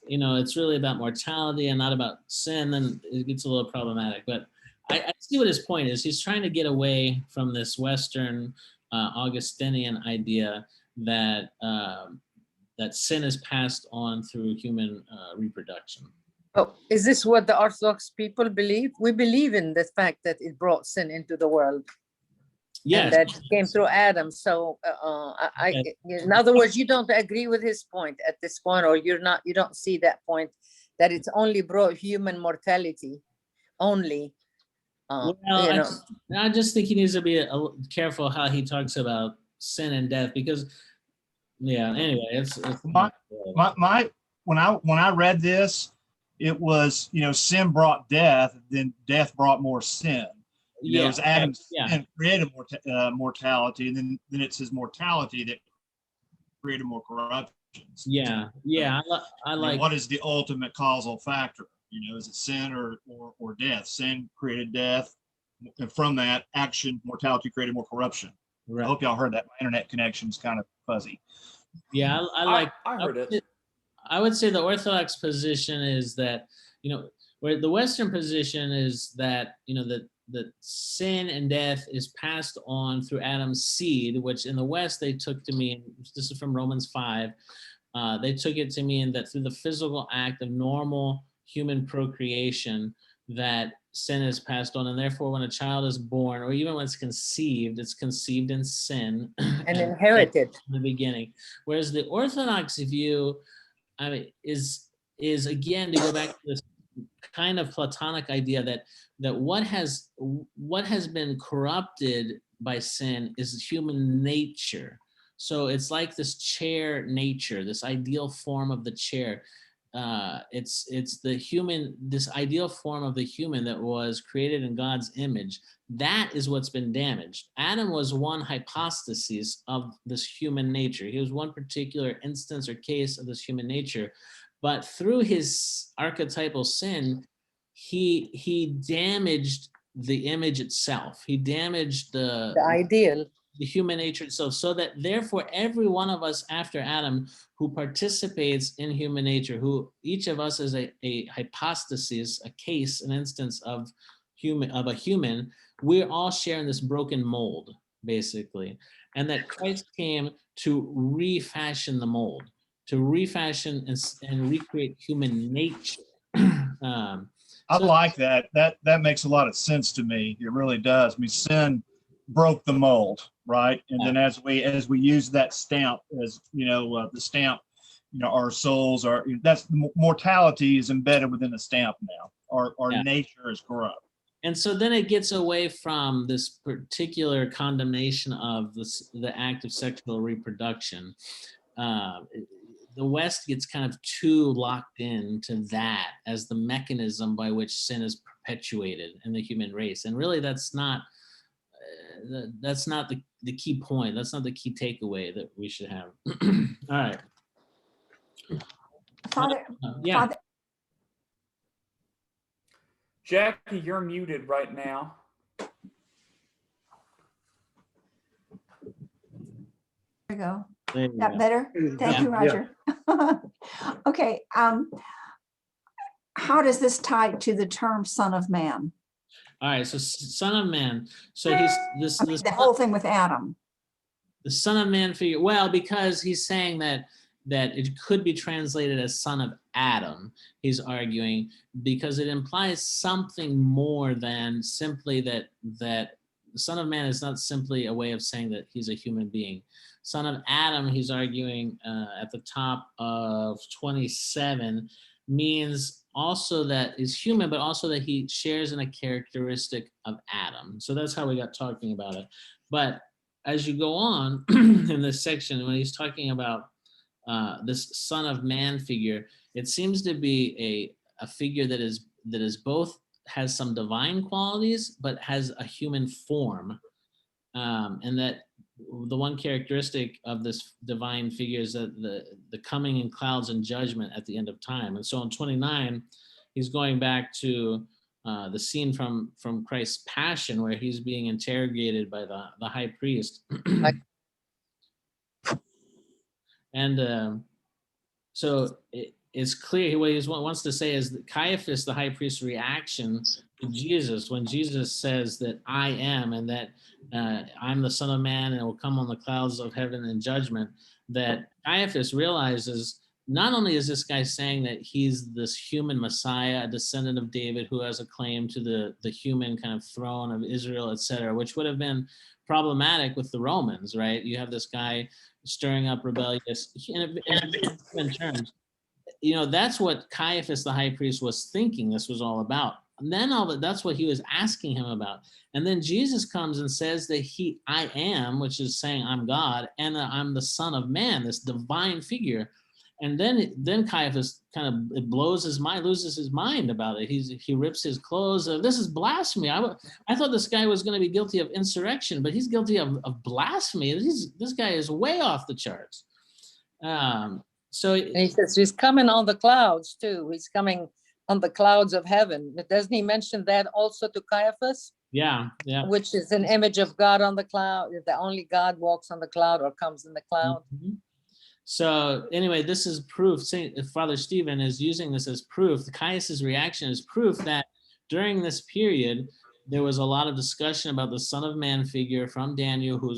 it's really about mortality and not about sin, then it gets a little problematic. But I see what his point is. He's trying to get away from this Western Augustinian idea that that sin is passed on through human reproduction. Oh, is this what the Orthodox people believe? We believe in the fact that it brought sin into the world. Yes. And that came through Adam. So in other words, you don't agree with his point at this point, or you don't see that point, that it's only brought human mortality only. Well, You know, I just think he needs to be careful how he talks about sin and death, because anyway, it's when I read this, it was, sin brought death, then death brought more sin. It was Adam's sin created mortality, and then it's his mortality that created more corruption. I like. What is the ultimate causal factor? Is it sin or death? Sin created death, and from that action, mortality created more corruption. Right. I hope y'all heard that. My internet connection is kind of fuzzy. Yeah, I heard it. I would say the Orthodox position is that, where the Western position is that, that sin and death is passed on through Adam's seed, which in the West they took to mean, this is from Romans 5, they took it to mean that through the physical act of normal human procreation, that sin is passed on, and therefore when a child is born, or even when it's conceived in sin and inherited in the beginning. Whereas the Orthodox view, is again, to go back to this kind of Platonic idea that what has been corrupted by sin is human nature. So it's like this chair nature, this ideal form of the chair. It's the human, this ideal form of the human that was created in God's image. That is what's been damaged. Adam was one hypostasis of this human nature. He was one particular instance or case of this human nature. But through his archetypal sin, he damaged the image itself. He damaged the ideal, the human nature itself, so that therefore every one of us after Adam who participates in human nature, who each of us is a hypostasis, a case, an instance of a human, we're all sharing this broken mold, basically. And that Christ came to refashion the mold, to refashion and recreate human nature. I like that. That makes a lot of sense to me. It really does. I mean, sin broke the mold, right? And then as we use that stamp, as the stamp, our souls are, that's mortality is embedded within the stamp now. Our nature is corrupt. And so then it gets away from this particular condemnation of the act of sexual reproduction. The West gets kind of too locked into that as the mechanism by which sin is perpetuated in the human race. And really that's not the key point. That's not the key takeaway that we should have. All right. Father, Father. Jackie, you're muted right now. There we go. There you That go. better? Thank you, Roger. Okay. How does this tie to the term Son of Man? All right. So Son of Man. So he's this the whole thing with Adam. The Son of Man figure. Well, because he's saying that it could be translated as Son of Adam. He's arguing because it implies something more than simply that the Son of Man is not simply a way of saying that he's a human being. Son of Adam, he's arguing at the top of 27, means also that is human, but also that he shares in a characteristic of Adam. So that's how we got talking about it. But as you go on in this section, when he's talking about this Son of Man figure, it seems to be a figure that is both has some divine qualities, but has a human form. And that the one characteristic of this divine figure is that the coming in clouds and judgment at the end of time. And so in 29, he's going back to the scene from Christ's passion, where he's being interrogated by the high priest. And so it's clear what he wants to say is that Caiaphas, the high priest's reaction to Jesus, when Jesus says that I am, and that I'm the Son of Man and will come on the clouds of heaven in judgment, that Caiaphas realizes not only is this guy saying that he's this human Messiah, a descendant of David who has a claim to the human kind of throne of Israel, etc., which would have been problematic with the Romans, right? You have this guy stirring up rebellious, in terms, that's what Caiaphas the high priest was thinking this was all about. And then that's what he was asking him about. And then Jesus comes and says that I am, which is saying I'm God, and I'm the Son of Man, this divine figure. And then Caiaphas it blows his mind, loses his mind about it. He rips his clothes. This is blasphemy. I thought this guy was going to be guilty of insurrection, but he's guilty of blasphemy. This guy is way off the charts. So And he says he's coming on the clouds too. He's coming on the clouds of heaven. Doesn't he mention that also to Caiaphas? Yeah. Which is an image of God on the cloud. The only God walks on the cloud or comes in the cloud. Mm-hmm. So anyway, this is proof. Father Stephen is using this as proof. The Caiaphas' reaction is proof that during this period, there was a lot of discussion about the Son of Man figure from Daniel, who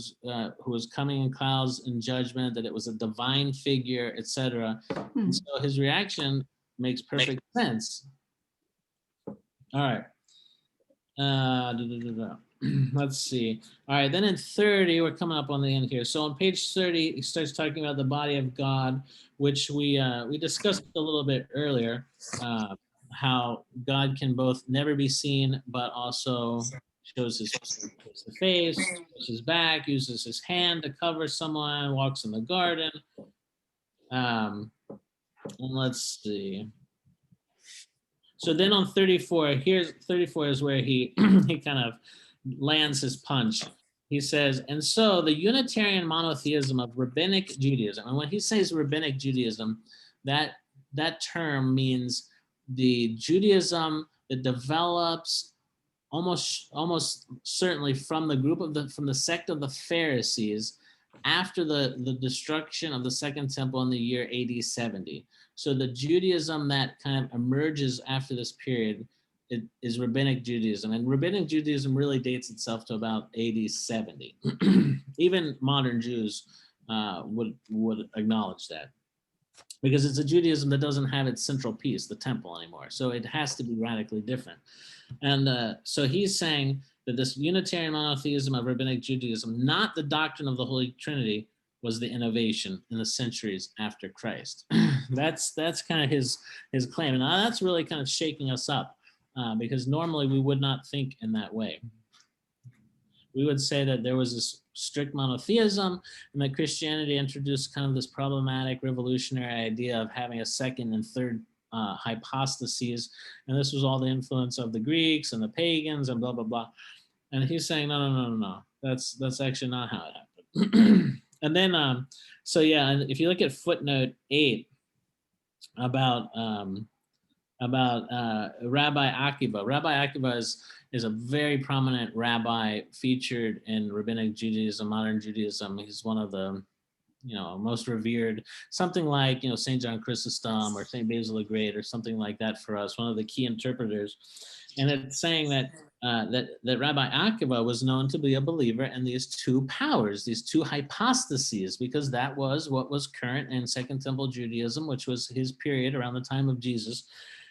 was coming in clouds in judgment, that it was a divine figure, etc. And so his reaction makes perfect sense. All right. Let's see. All right, then in 30, we're coming up on the end here. So on page 30, he starts talking about the body of God, which we discussed a little bit earlier, how God can both never be seen, but also shows his face, shows his back, uses his hand to cover someone, walks in the garden. And let's see. So then on 34, 34 is where he kind of lands his punch. He says, and so the Unitarian monotheism of Rabbinic Judaism, and when he says Rabbinic Judaism, that term means the Judaism that develops almost certainly from the sect of the Pharisees after the destruction of the Second Temple in the year AD 70. So the Judaism that kind of emerges after this period is Rabbinic Judaism. And Rabbinic Judaism really dates itself to about AD 70. Even modern Jews would acknowledge that, because it's a Judaism that doesn't have its central piece, the temple, anymore. So it has to be radically different. And so he's saying that this Unitarian monotheism of Rabbinic Judaism, not the doctrine of the Holy Trinity, was the innovation in the centuries after Christ. That's kind of his claim. And that's really kind of shaking us up, because normally we would not think in that way. We would say that there was this strict monotheism and that Christianity introduced kind of this problematic revolutionary idea of having a second and third hypostases. And this was all the influence of the Greeks and the pagans and blah, blah, blah. And he's saying, no. That's actually not how it happened. And then, so yeah, and if you look at footnote 8 about Rabbi Akiva. Rabbi Akiva is a very prominent rabbi featured in Rabbinic Judaism, modern Judaism. He's one of the most revered, something like St. John Chrysostom or St. Basil the Great or something like that for us, one of the key interpreters. And it's saying that that Rabbi Akiva was known to be a believer in these two powers, these two hypostases, because that was what was current in Second Temple Judaism, which was his period around the time of Jesus.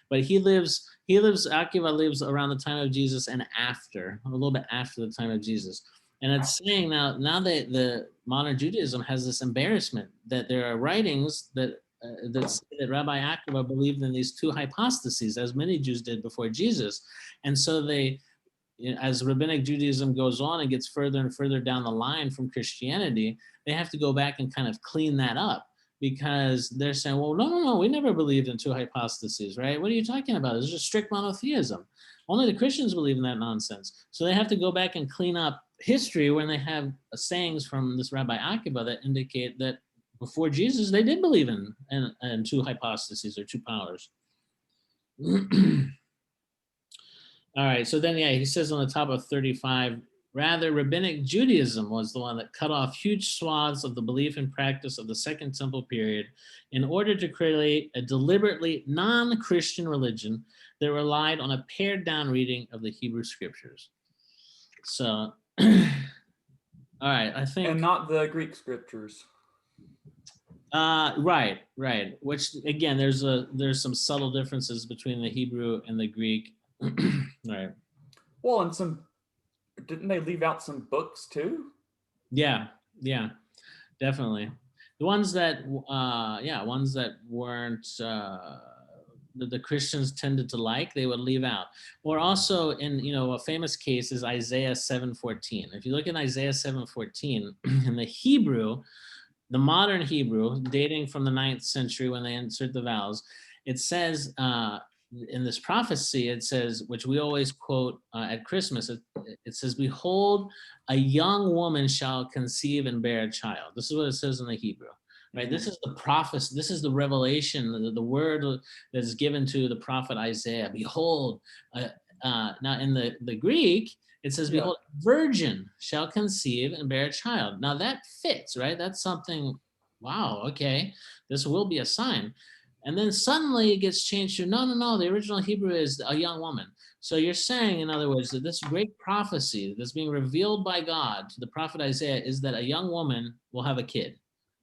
But Akiva lives around the time of Jesus and after, a little bit after the time of Jesus. And it's saying now that the modern Judaism has this embarrassment that there are writings that say that Rabbi Akiva believed in these two hypostases, as many Jews did before Jesus. And so they, as Rabbinic Judaism goes on and gets further and further down the line from Christianity, they have to go back and kind of clean that up, because they're saying, well, no, we never believed in two hypostases, right? What are you talking about? It's just strict monotheism. Only the Christians believe in that nonsense. So they have to go back and clean up history when they have sayings from this Rabbi Akiva that indicate that before Jesus, they did believe in two hypostases or two powers. All right, so then, he says on the top of 35, rather, Rabbinic Judaism was the one that cut off huge swaths of the belief and practice of the Second Temple period in order to create a deliberately non-Christian religion that relied on a pared-down reading of the Hebrew Scriptures. So, all right, I think... And not the Greek Scriptures. Right. Which, again, there's some subtle differences between the Hebrew and the Greek. Right. Well, and some didn't they leave out some books too? Yeah, yeah, definitely. The ones that, ones that weren't, the Christians tended to like, they would leave out. Or also in, a famous case is Isaiah 7:14. If you look at Isaiah 7:14, in the Hebrew, the modern Hebrew, dating from the 9th century when they insert the vowels, it says, in this prophecy, it says, which we always quote at Christmas, it says, behold, a young woman shall conceive and bear a child. This is what it says in the Hebrew, right? This is the prophecy, this is the revelation, the word that is given to the prophet Isaiah. Behold, now in the Greek, it says, Yeah. behold, virgin shall conceive and bear a child. Now that fits, right? That's something, wow, okay, this will be a sign. And then suddenly it gets changed to, no, the original Hebrew is a young woman. So you're saying, in other words, that this great prophecy that's being revealed by God to the prophet Isaiah is that a young woman will have a kid.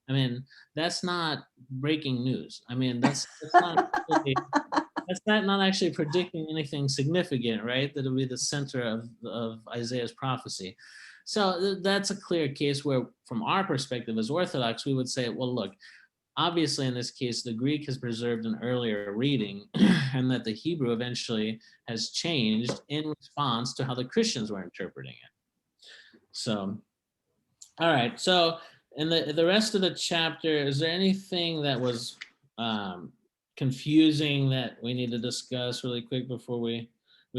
I mean, that's not breaking news. I mean, that's not actually predicting anything significant, right? That'll be the center of Isaiah's prophecy. So that's a clear case where, from our perspective as Orthodox, we would say, well, look, obviously in this case, the Greek has preserved an earlier reading and that the Hebrew eventually has changed in response to how the Christians were interpreting it. So, all right. So in the rest of the chapter, is there anything that was confusing that we need to discuss really quick before we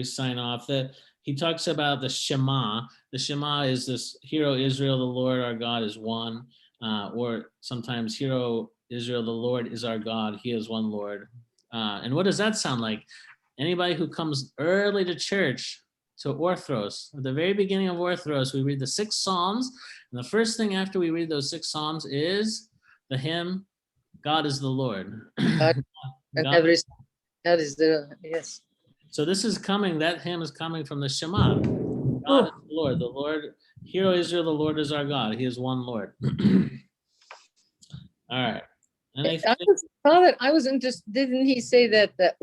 sign off? That he talks about the Shema. The Shema is this, Hear, O Israel, the Lord our God is one. Or sometimes, Hear, O Israel, the Lord is our God, he is one Lord. And what does that sound like? Anybody who comes early to church, to Orthros, at the very beginning of Orthros, we read the 6 Psalms. And the first thing after we read those 6 Psalms is the hymn, God is the Lord. God, and God- every that is the yes. So this is coming, that hymn is coming from the Shema. God is the Lord, Hear, O Israel, the Lord is our God, he is one Lord. All right. And I was interested. Didn't he say that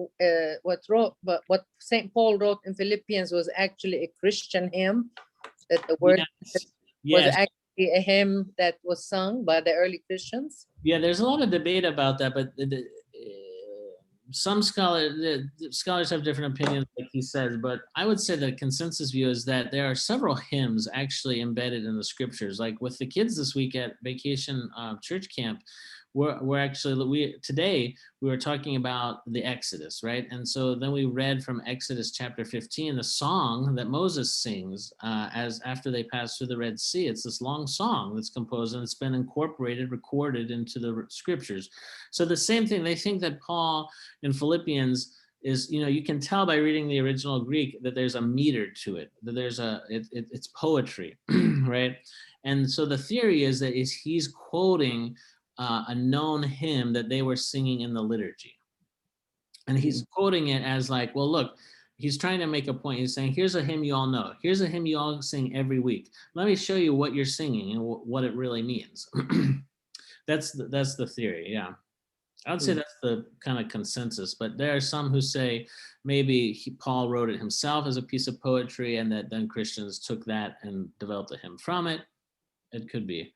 what Saint Paul wrote in Philippians was actually a Christian hymn? That the word was Yes. actually a hymn that was sung by the early Christians? Yeah, there's a lot of debate about that, but some scholars have different opinions, like he says. But I would say the consensus view is that there are several hymns actually embedded in the scriptures. Like with the kids this week at Vacation Church Camp, we're actually today we were talking about the Exodus, right? And so then we read from Exodus chapter 15, the song that Moses sings as after they pass through the Red Sea. It's this long song that's composed and it's been recorded into the scriptures. So the same thing, they think that Paul in Philippians is, you can tell by reading the original Greek that there's a meter to it, that there's it's poetry, right? And so the theory is that he's quoting a known hymn that they were singing in the liturgy. And he's quoting it as like, well, look, he's trying to make a point. He's saying, here's a hymn you all know. Here's a hymn you all sing every week. Let me show you what you're singing and what it really means. That's the theory, yeah. I would say that's the kind of consensus, but there are some who say maybe Paul wrote it himself as a piece of poetry and that then Christians took that and developed a hymn from it. It could be.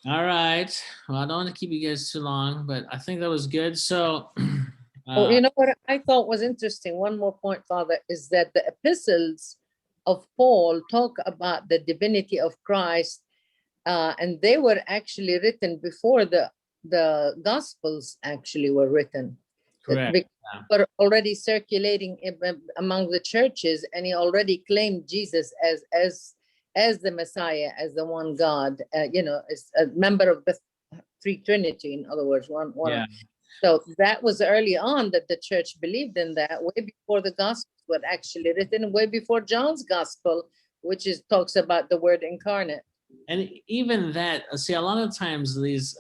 All right. Well, I don't want to keep you guys too long, but I think that was good. So, You know what I thought was interesting? One more point, Father, is that the epistles of Paul talk about the divinity of Christ, and they were actually written before the Gospels actually were written. correct. Were already circulating among the churches, and he already claimed Jesus as the Messiah, as the one God, as a member of the three Trinity, in other words, one. Yeah. So that was early on that the church believed in that, way before the Gospels were actually written, way before John's Gospel, which talks about the Word incarnate. And even that, see, a lot of times there's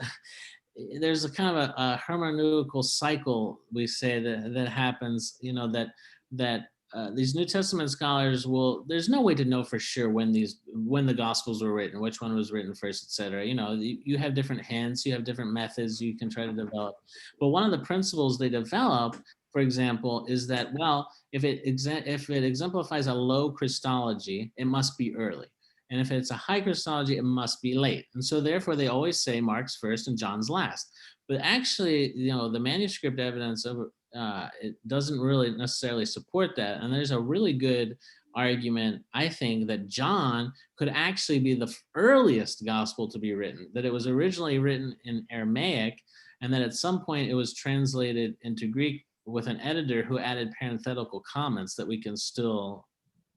a kind of a hermeneutical cycle, we say, that happens, that these New Testament scholars there's no way to know for sure when the Gospels were written, which one was written first, etc. You have different hints, you have different methods you can try to develop. But one of the principles they develop for example, is that, well, if it exemplifies a low Christology, it must be early. And if it's a high Christology, it must be late. And so therefore they always say Mark's first and John's last. But actually, the manuscript evidence of it doesn't really necessarily support that. And there's a really good argument, I think, that John could actually be the earliest gospel to be written, that it was originally written in Aramaic, and that at some point it was translated into Greek with an editor who added parenthetical comments that we can still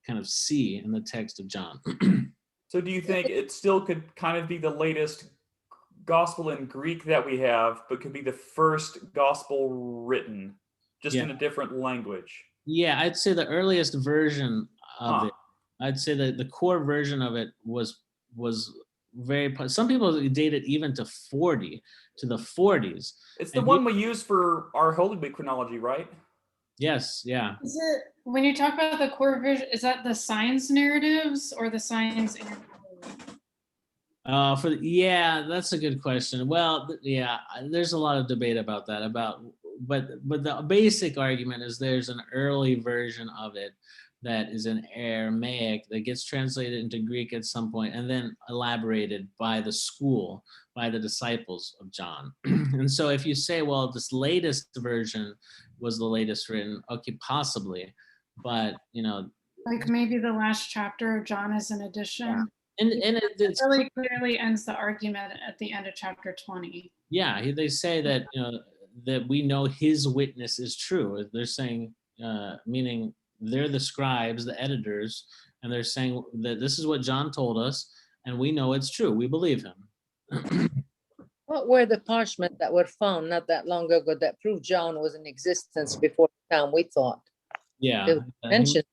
kind of see in the text of John. So do you think it still could kind of be the latest gospel in Greek that we have, but could be the first gospel written, just in a different language? Yeah, I'd say the earliest version of it, I'd say that the core version of it was very, some people date it even to the 40s. It's the one we use for our Holy Week chronology, right? Yes, yeah. Is it, when you talk about the core version, is that the science narratives or the science? Yeah, that's a good question. Well, yeah, there's a lot of debate about that. But the basic argument is there's an early version of it that is in Aramaic that gets translated into Greek at some point and then elaborated by the school, by the disciples of John. And so if you say, well, this latest version was the latest written, okay, possibly, but like maybe the last chapter of John is an addition. Yeah. And it really clearly ends the argument at the end of chapter 20. Yeah, they say that that we know his witness is true. They're saying, meaning they're the scribes, the editors, and they're saying that this is what John told us, and we know it's true. We believe him. What were the parchment that were found not that long ago that proved John was in existence before the time we thought? Yeah, mentioned.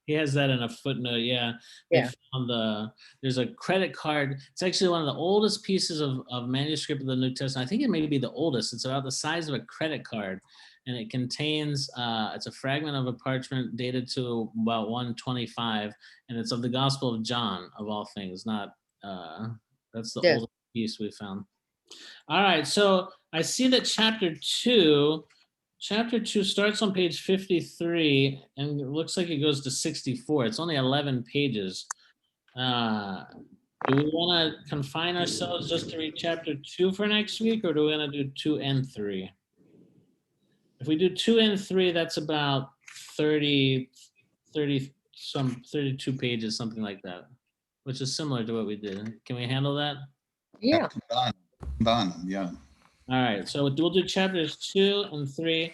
He has that in a footnote. Yeah. Yeah. There's a credit card. It's actually one of the oldest pieces of manuscript of the New Testament. I think it may be the oldest. It's about the size of a credit card. And it contains, it's a fragment of a parchment dated to about 125. And it's of the Gospel of John, of all things. Not, that's the oldest piece we found. All right. So I see that chapter 2 starts on page 53 and it looks like it goes to 64. It's only 11 pages. Do we want to confine ourselves just to read chapter 2 for next week, or do we want to do 2 and 3? If we do 2 and 3, that's about 32 pages, something like that, which is similar to what we did. Can we handle that? Yeah. Combine them, yeah. All right, so we'll do chapters 2 and 3.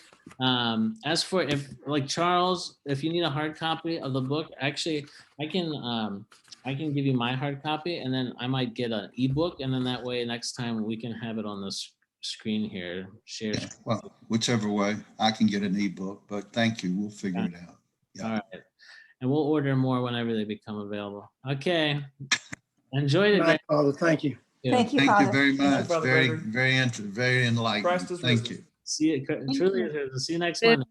As for like Charles, if you need a hard copy of the book, actually, I can give you my hard copy, and then I might get an ebook, and then that way next time we can have it on the screen here. Share. Yeah, well, whichever way, I can get an ebook, but thank you. We'll figure it out. Yeah. All right, and we'll order more whenever they become available. Okay, enjoyed it. Right, Father, thank you. Thank you, Thank Father. you very much. Father Very, Gregory. very enlightening. Christ is Thank risen. you. See you. Truly, see you next Monday.